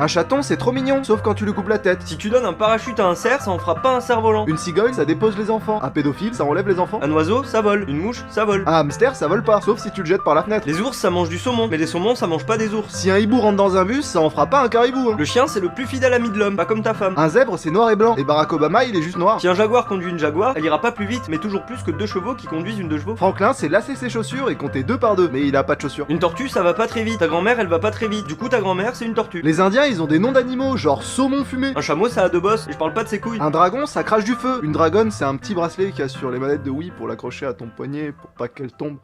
Un chaton, c'est trop mignon, sauf quand tu lui coupes la tête. Si tu donnes un parachute à un cerf, ça en fera pas un cerf-volant. Une cigogne, ça dépose les enfants. Un pédophile, ça enlève les enfants. Un oiseau, ça vole. Une mouche, ça vole. Un hamster, ça vole pas, sauf si tu le jettes par la fenêtre. Les ours, ça mange du saumon, mais les saumons, ça mange pas des ours. Si un hibou rentre dans un bus, ça en fera pas un caribou. Hein. Le chien, c'est le plus fidèle ami de l'homme, pas comme ta femme. Un zèbre, c'est noir et blanc. Et Barack Obama, il est juste noir. Si un jaguar conduit une jaguar, elle ira pas plus vite, mais toujours plus que 2 chevaux qui conduisent une 2 chevaux. Franklin, c'est lasser ses chaussures et compter 2 par 2, mais il a pas de chaussures. Une tortue, ça va pas très vite. Ta grand-mère, elle va pas très vite. Du coup, ta grand-mère, c'est une tortue. Les Indiens, ils ont des noms d'animaux, genre saumon fumé. Un chameau, ça a 2 bosses, et je parle pas de ses couilles. Un dragon, ça crache du feu. Une dragonne, c'est un petit bracelet qu'il y a sur les manettes de Wii pour l'accrocher à ton poignet pour pas qu'elle tombe.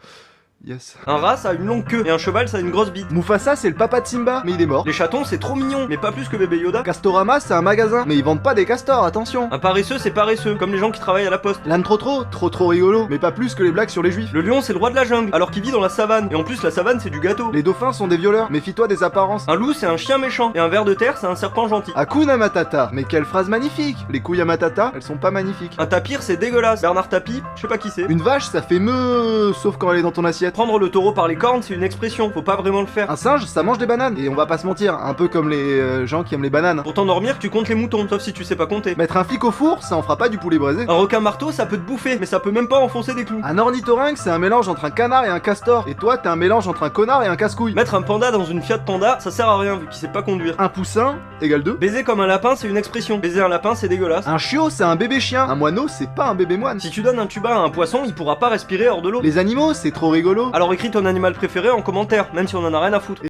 Yes. Un rat, ça a une longue queue, et un cheval, ça a une grosse bite. Mufasa, c'est le papa de Simba, mais il est mort. Les chatons, c'est trop mignon, mais pas plus que bébé Yoda. Castorama, c'est un magasin, mais ils vendent pas des castors, attention. Un paresseux, c'est paresseux, comme les gens qui travaillent à la poste. L'âne trop rigolo, mais pas plus que les blagues sur les juifs. Le lion, c'est le roi de la jungle, alors qu'il vit dans la savane. Et en plus, la savane, c'est du gâteau. Les dauphins sont des violeurs, méfie-toi des apparences. Un loup, c'est un chien méchant, et un ver de terre, c'est un serpent gentil. Hakuna Matata, mais quelle phrase magnifique. Les couilles à Matata, elles sont pas magnifiques. Un tapir, c'est dégueulasse. Bernard Tapie, je sais pas qui c'est. Une vache, ça fait me, sauf quand elle est dans ton assiette. Prendre le taureau par les cornes, c'est une expression, faut pas vraiment le faire. Un singe, ça mange des bananes, et on va pas se mentir, un peu comme les gens qui aiment les bananes. Pour t'endormir, tu comptes les moutons, sauf si tu sais pas compter. Mettre un flic au four, ça en fera pas du poulet braisé. Un requin marteau, ça peut te bouffer, mais ça peut même pas enfoncer des clous. Un ornithorynque, c'est un mélange entre un canard et un castor, et toi, t'es un mélange entre un connard et un casse-couille. Mettre un panda dans une Fiat Panda, ça sert à rien vu qu'il sait pas conduire. Un poussin égale 2. Baiser comme un lapin, c'est une expression. Baiser un lapin, c'est dégueulasse. Un chiot, c'est un bébé chien. Un moineau, c'est pas un bébé moine. Si tu donnes un tuba à un poisson, il pourra pas respirer hors de l'eau. Les animaux, c'est trop rigolo. Alors écris ton animal préféré en commentaire, même si on en a rien à foutre.